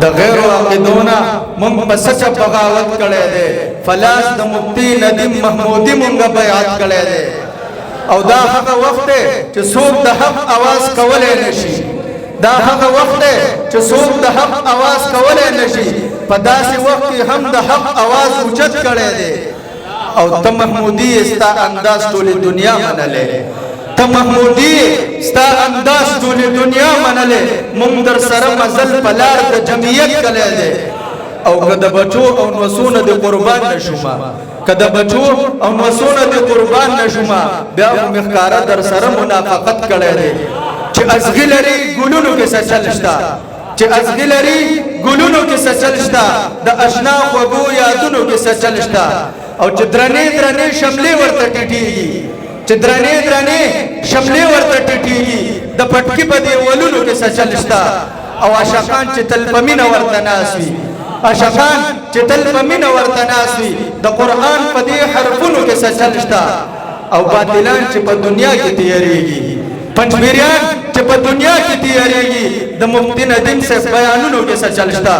د غیر عقیدونا مونږ په سچ بغاوت کړي دي فلاس د مفتی ندیم محمودی مونږ بیعت کړي دي او دا هغه وخت چې څوک د حق आवाज کولای نشي دا هغه وخت چې څوک د حق आवाज کولای نشي په داسې وخت کې هم د حق आवाज اوچت کړي دي او ته محمودی استا انداز ټول دنیا منلې ته محمودی ستا انداز ټول دنیا منلې مونږ در سره مزل پلار د جمعیت کړي دي او کده بچو او نوسونه د قربان نشوما کده بچو او نوسونه د قربان نشوما بیا مخکاره در سره منافقت کړي دي چې ازغلری ګلونو کې سچلشتا چې ازغلری ګلونو کې سچلشتا د آشنا خوګو یادونو کې سچلشتا او چې درنې درنې شملې ورته ټټيږي چې درنې درنې شملې ورته ټټيږي د پټکی په دی ولونو کې سچلشتا او عاشقان چې تل پمینه ورته ناسوي عاشقان چې تل پمینه ورته ناسوي د قران په دی حرفونو کې سچلشتا او باطلان چې په دنیا کې تیریږي پنځبریان چې په دنیا کې تیریږي د مفتی ندیم سے بیانونو کې سچلشتا